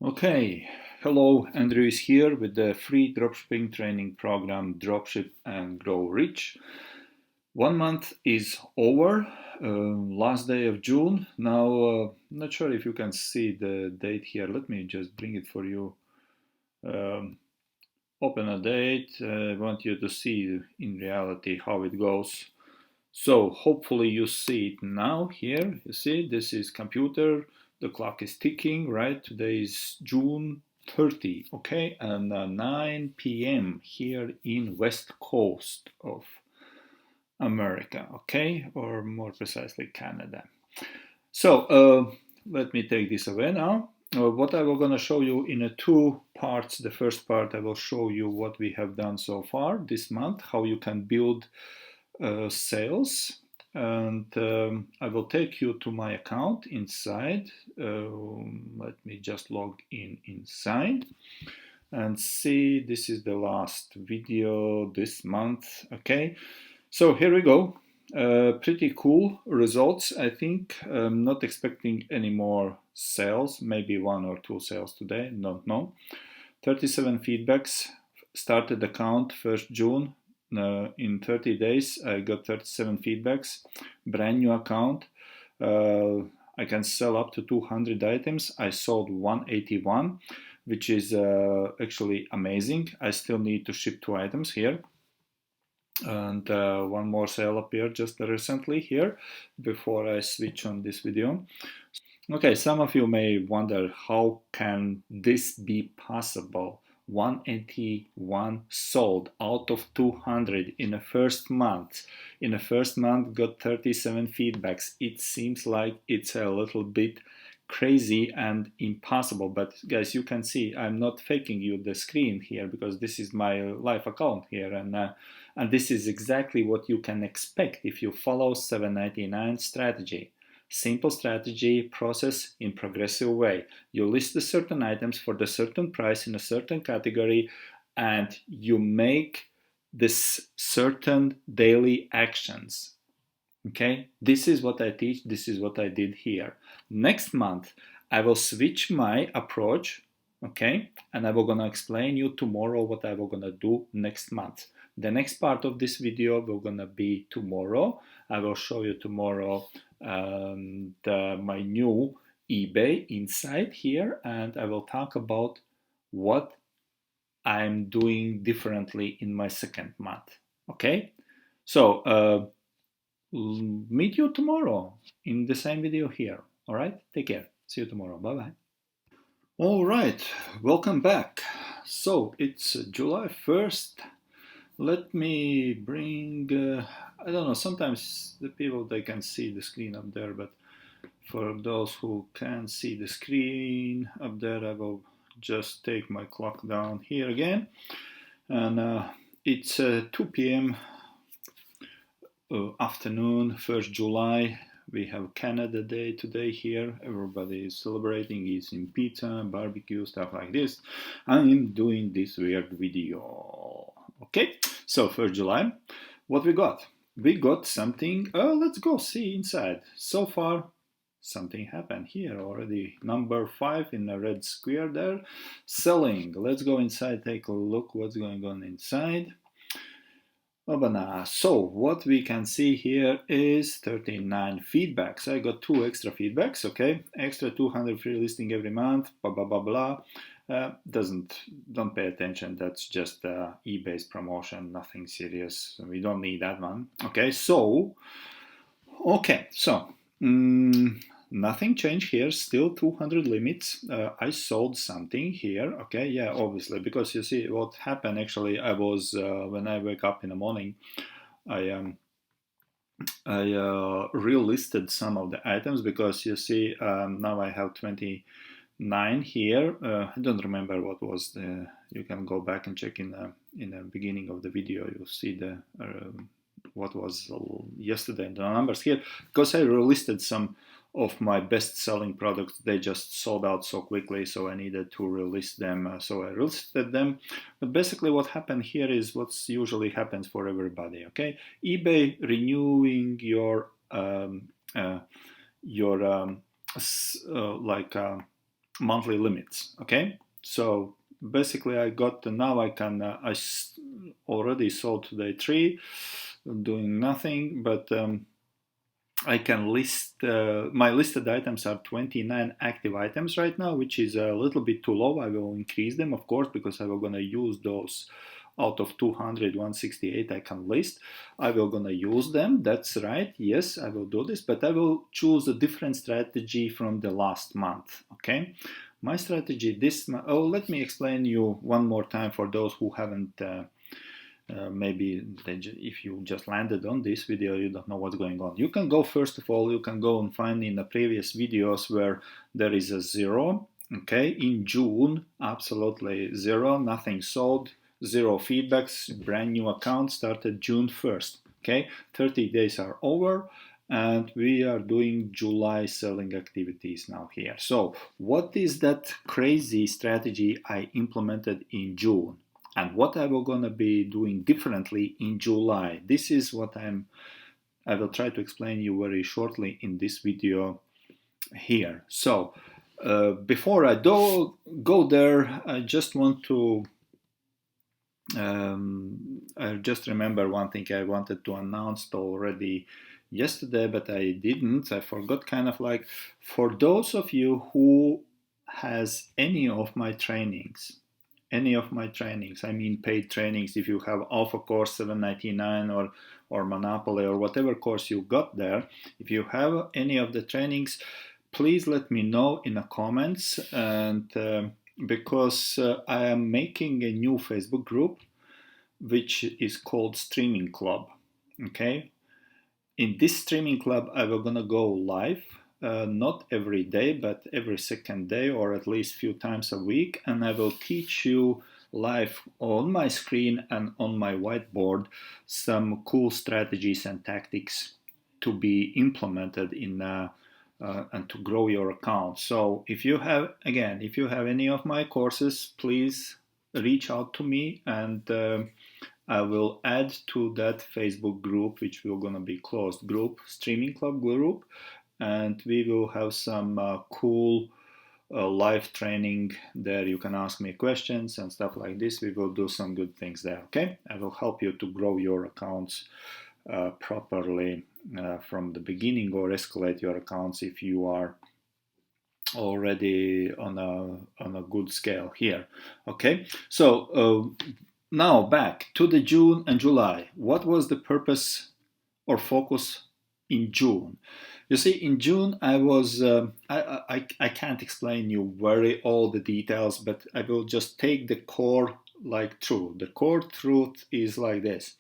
Okay, hello, Andrew is here with the free dropshipping training program Dropship and Grow Rich. 1 month is over, last day of June. Now, not sure if you can see the date here. Let me just bring it for you. Um, Open a date. I want you to see in reality how it goes. So hopefully you see it now here. You see, this is computer. The clock is ticking, right? Today is June 30, okay? And 9 p.m. here in West Coast of America, okay? Or more precisely, Canada. So let me take this away now. What I will going to show you in two parts. The first part, I will show you what we have done so far this month, how you can build sales, and I will take you to my account inside. Let me just log in inside and see. This is the last video this month. Okay, so here we go. Pretty cool results, I think. I'm not expecting any more sales, maybe 1 or 2 sales today, don't know. 37 feedbacks, started account 1st June. In 30 days, I got 37 feedbacks, brand new account. I can sell up to 200 items. I sold 181, which is actually amazing. I still need to ship 2 items here. And one more sale appeared just recently here before I switch on this video. Okay, some of you may wonder, how can this be possible? 181 sold out of 200 in the first month. In the first month got 37 feedbacks. It seems like it's a little bit crazy and impossible, but guys, you can see I'm not faking you the screen here, because this is my live account here, and this is exactly what you can expect if you follow 799 strategy. Simple strategy, process in progressive way. You list the certain items for the certain price in a certain category, and you make this certain daily actions. Okay, this is what I teach, this is what I did here. Next month, I will switch my approach, okay, and I will gonna explain you tomorrow what I will gonna do next month. The next part of this video will gonna be tomorrow. I will show you tomorrow my new eBay inside here, and I will talk about what I'm doing differently in my second month. Okay, so meet you tomorrow in the same video here. All right, take care. See you tomorrow. Bye bye. All right, welcome back. So it's July 1st. Let me bring, I don't know, sometimes the people, they can see the screen up there, but for those who can't see the screen up there, I will just take my clock down here again. And it's 2 p.m. Afternoon, 1st July. We have Canada Day today here. Everybody is celebrating, eating pizza, barbecue, stuff like this. I'm doing this weird video. Okay, so 1st July, what we got? We got something. Let's go see inside. So far, something happened here already. Number 5 in the red square there. Selling. Let's go inside, take a look what's going on inside. So what we can see here is 39 feedbacks. I got 2 extra feedbacks, okay? Extra 200 free listing every month, blah, blah, blah, blah. Don't pay attention. That's just eBay's promotion, nothing serious. We don't need that one. Okay, so nothing changed here, still 200 limits. I sold something here, okay, yeah, obviously, because you see what happened actually, I was, when I wake up in the morning, I relisted some of the items, because you see, now I have 29 here. I don't remember what was the, you can go back and check in the beginning of the video, you'll see the what was yesterday in the numbers here, because I relisted some of my best-selling products. They just sold out so quickly, so I needed to relist them, so I relisted them. But basically what happened here is what's usually happens for everybody, okay? eBay renewing your monthly limits. Okay, so basically I got now I can already sold today 3, doing nothing, but I can list my listed items are 29 active items right now, which is a little bit too low. I will increase them, of course, because I will gonna use those out of 200, 168 I can list. I will gonna use them. That's right. Yes, I will do this, but I will choose a different strategy from the last month. Okay, my strategy this month. Oh, let me explain you one more time for those who haven't. Maybe if you just landed on this video, you don't know what's going on. You can go, first of all, you can go and find in the previous videos where there is a 0. Okay, in June, absolutely 0, nothing sold, 0 feedbacks, brand new account started June 1st. Okay, 30 days are over, and we are doing July selling activities now here. So what is that crazy strategy I implemented in June? And what I will gonna be doing differently in July? This is what I will try to explain you very shortly in this video here. So before I go there, I just want to I just remember one thing I wanted to announce already yesterday, but I didn't. I forgot, kind of like, for those of you who has any of my trainings, I mean paid trainings, if you have Alpha Course 799 or Monopoly or whatever course you got there, if you have any of the trainings, please let me know in the comments. And because I am making a new Facebook group which is called Streaming Club. Okay, in this streaming club I will gonna go live, not every day but every second day, or at least few times a week, and I will teach you live on my screen and on my whiteboard some cool strategies and tactics to be implemented in and to grow your account. So if you have any of my courses, please reach out to me, and I will add to that Facebook group, which will gonna be closed group, Streaming Club group, and we will have some cool live training there. You can ask me questions and stuff like this. We will do some good things there. Okay, I will help you to grow your accounts properly from the beginning, or escalate your accounts if you are already on a good scale here. Okay, so now back to the June and July. What was the purpose or focus in June? You see, in June I was I can't explain you all the details, but I will just take the core like truth. The core truth is like this: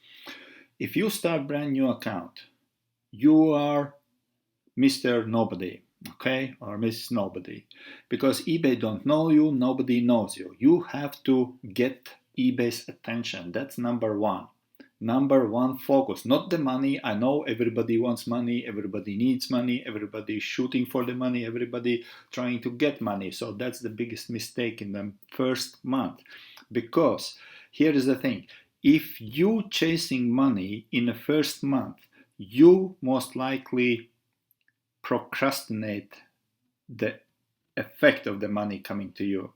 if you start brand new account, you are Mr. Nobody, okay, or Miss Nobody, because eBay don't know you, nobody knows you. You have to get eBay's attention. That's number one. Number one focus, not the money. I know everybody wants money, everybody needs money, everybody is shooting for the money, everybody trying to get money. So that's the biggest mistake in the first month. Because here is the thing: if you chasing money in the first month, you most likely procrastinate the effect of the money coming to you.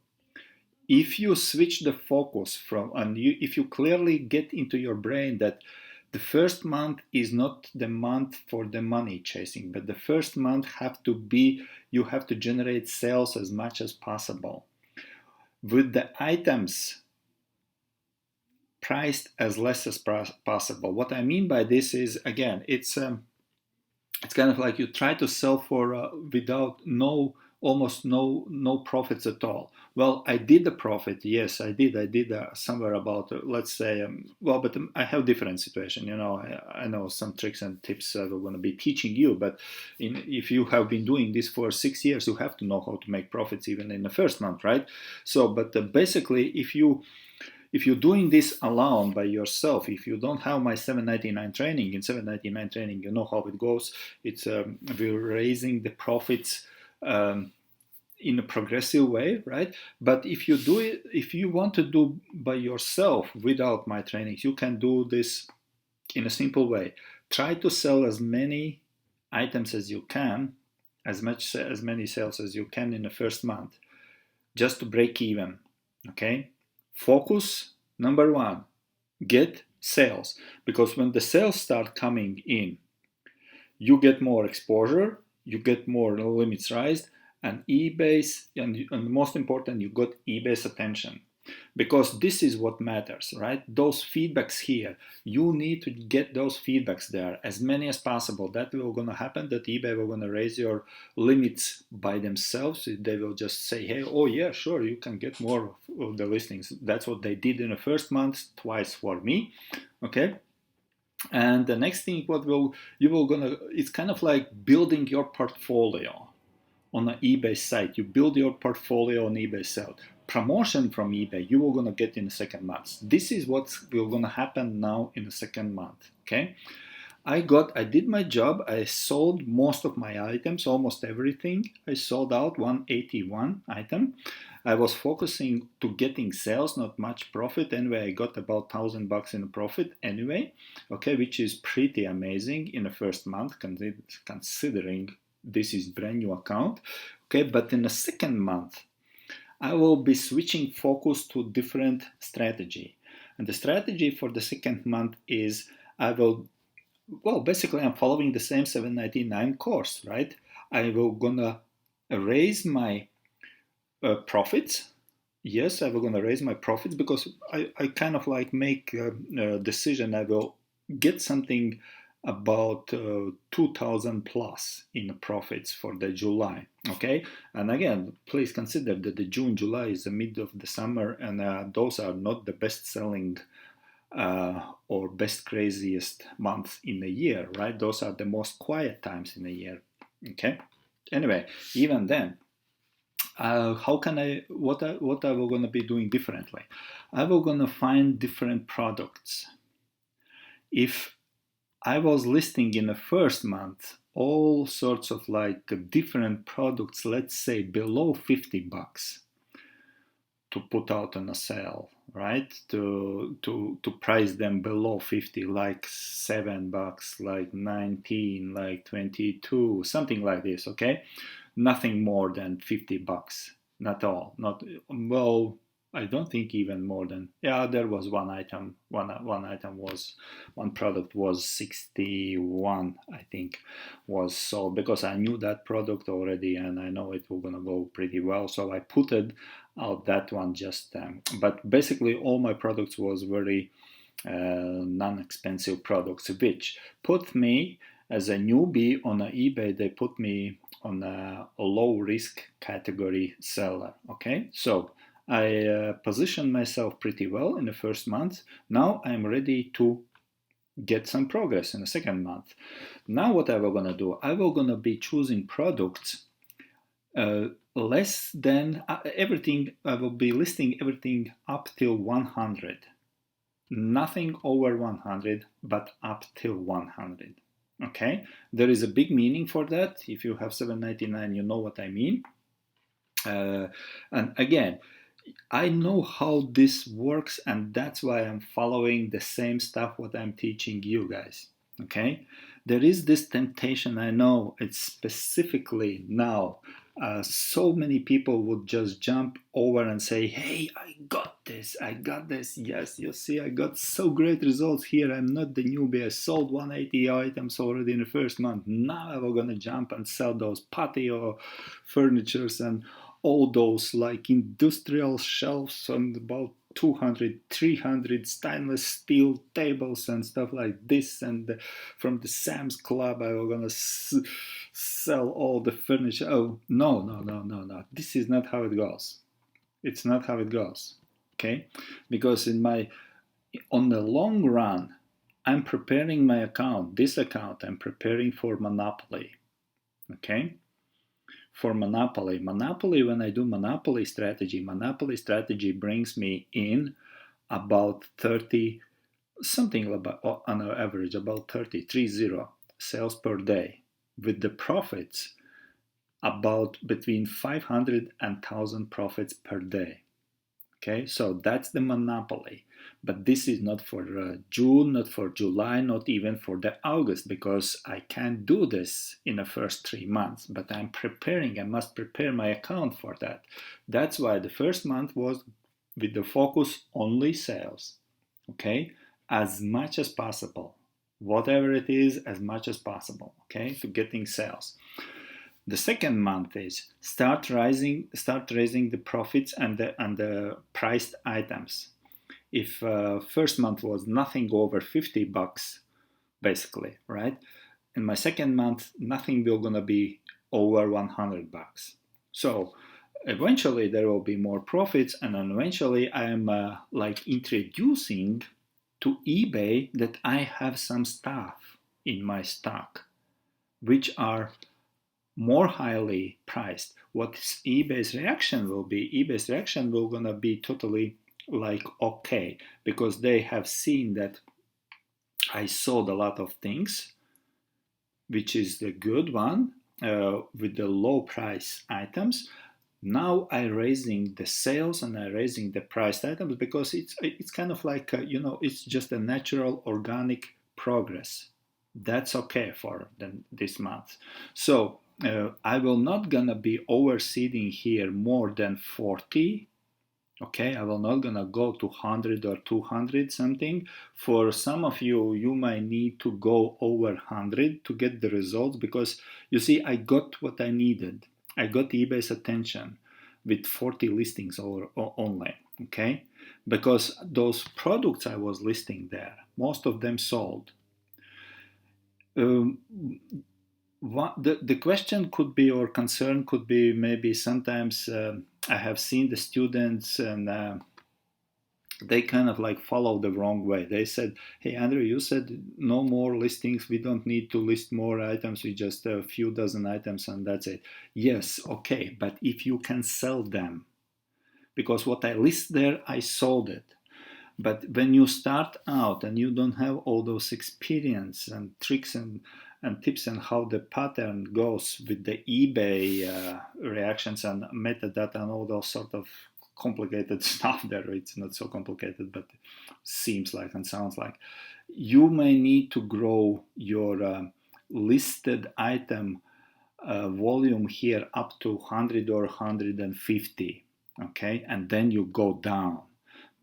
If you switch the focus from, and if you clearly get into your brain that the first month is not the month for the money chasing, but the first month you have to generate sales as much as possible with the items priced as less as possible. What I mean by this is, again, it's kind of like you try to sell for without almost no profits at all. Well, I did a profit, yes, I did somewhere about let's say but I have different situation. I know some tricks and tips I'm going to be teaching you, but if you have been doing this for 6 years, you have to know how to make profits even in the first month, right? So but basically, if you're doing this alone by yourself, if you don't have my 799 training, in 799 training, you know how it goes. It's we're raising the profits in a progressive way, right? But if you want to do by yourself without my trainings, you can do this in a simple way. Try to sell as many items as you can, as many sales as you can in the first month. just to break even. Okay, focus number one, get sales, because when the sales start coming in, you get more exposure, you get more limits raised, and eBay's, and most important, you got eBay's attention. Because this is what matters, right? Those feedbacks here, you need to get those feedbacks there, as many as possible. That will gonna happen, that eBay will gonna raise your limits by themselves. They will just say, hey, oh yeah, sure, you can get more of the listings. That's what they did in the first month, twice for me, okay? And the next thing, what will you will gonna, it's kind of like building your portfolio on an eBay site. You build your portfolio on eBay site. Promotion from eBay you will gonna get in the second month. This is what's will gonna happen now in the second month. Okay, I did my job. I sold most of my items, almost everything. I sold out 181 item. I was focusing to getting sales, not much profit. Anyway, I got about $1,000 in profit anyway. Okay, which is pretty amazing in the first month, considering this is brand new account. Okay, but in the second month, I will be switching focus to different strategy. And the strategy for the second month is basically I'm following the same 799 course, right? I will gonna raise my profits. Yes, I will gonna raise my profits because I kind of like make a decision. I will get something about 2,000 plus in profits for the July. Okay, and again, please consider that the June, July is the mid of the summer, and those are not the best selling or best craziest months in the year, right? Those are the most quiet times in the year. Okay, anyway, even then, how can what I will gonna be doing differently? I will gonna find different products. If I was listing in the first month all sorts of like different products, let's say below $50 to put out on a sale, right? To price them below 50, like $7, like 19, like 22, something like this, okay? Nothing more than $50, not all, not, well, I don't think even more than, yeah, there was one item, one product was 61, I think, was sold, because I knew that product already and I know it was gonna go pretty well, so I put it out that one just, but basically all my products was very non-expensive products, which put me as a newbie on eBay. They put me on a low risk category seller. Okay, so I positioned myself pretty well in the first month. Now I'm ready to get some progress in the second month. Now what I will gonna do, I will gonna be choosing products less than everything. I will be listing everything up till 100, nothing over 100, but up till 100. Okay, there is a big meaning for that. If you have 799, you know what I mean. And again, I know how this works, and that's why I'm following the same stuff what I'm teaching you guys. Okay, there is this temptation. I know it's specifically now. So many people would just jump over and say, hey, I got this, yes, you see, I got so great results here. I'm not the newbie. I sold 180 items already in the first month. Now I'm gonna jump and sell those patio furnitures and all those like industrial shelves and about 200, 300 stainless steel tables and stuff like this, and from the Sam's Club I was gonna sell all the furniture. Oh, no. This is not how it goes. It's not how it goes. Okay, because on the long run, I'm preparing my account. This account I'm preparing for monopoly. Okay, for monopoly. When I do monopoly strategy brings me in about 30, something about on average about 30 sales per day, with the profits about between 500 and 1,000 profits per day. Okay, so that's the monopoly. But this is not for June, not for July, not even for the August, because I can't do this in the first 3 months. But I'm preparing, I must prepare my account for that. That's why the first month was with the focus only sales. Okay, as much as possible. Whatever it is, as much as possible. Okay, to getting sales. The second month is start raising the profits and the priced items. If first month was nothing over $50, basically, right? In my second month, nothing will gonna be over $100. So eventually there will be more profits, and then eventually I am like introducing to eBay that I have some stuff in my stock, which are more highly priced. What eBay's reaction will be? eBay's reaction will gonna be totally like okay, because they have seen that I sold a lot of things, which is the good one, with the low price items. Now I raising the sales and I raising the priced items, because it's kind of like it's just a natural organic progress. That's okay for this month. So I will not gonna be overseeding here more than 40. Okay, I will not gonna go to 100 or 200 something. For some of you, you might need to go over 100 to get the results, because you see, I got what I needed. I got eBay's attention with 40 listings only. Okay, because those products I was listing there, most of them sold. Um, the question could be, or concern could be, maybe sometimes I have seen the students and they kind of like follow the wrong way. They said, hey Andrew, you said no more listings, we don't need to list more items, we just a few dozen items and that's it. Yes, okay, but if you can sell them, because what I list there, I sold it. But when you start out and you don't have all those experience and tricks and tips and how the pattern goes with the eBay reactions and metadata and all those sort of complicated stuff there, it's not so complicated, but seems like and sounds like, you may need to grow your listed item volume here up to 100 or 150, okay, and then you go down.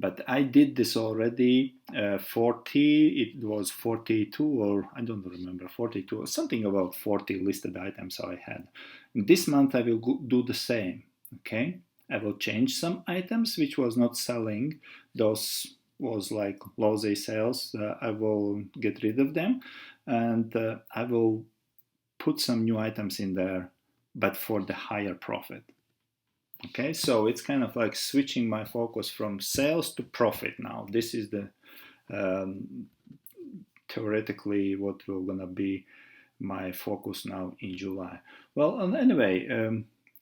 But I did this already, 40, it was 42, or I don't remember, 42, or something about 40 listed items I had. This month I will do the same, okay? I will change some items which was not selling, those was like lousy sales, I will get rid of them, and I will put some new items in there, but for the higher profit. Okay, so it's kind of like switching my focus from sales to profit now. This is the theoretically what will gonna be my focus now in July. Well, anyway,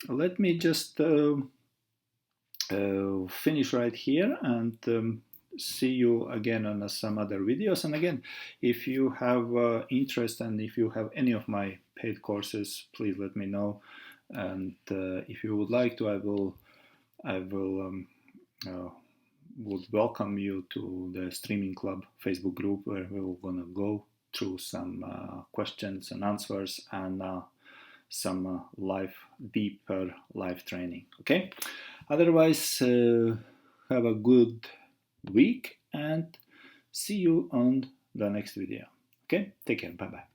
let me just finish right here and see you again on some other videos. And again, if you have interest and if you have any of my paid courses, please let me know. And if you would like to, I would welcome you to the Streaming Club Facebook group, where we're gonna go through some questions and answers and some deeper live training. Okay. Otherwise, have a good week and see you on the next video. Okay. Take care. Bye bye.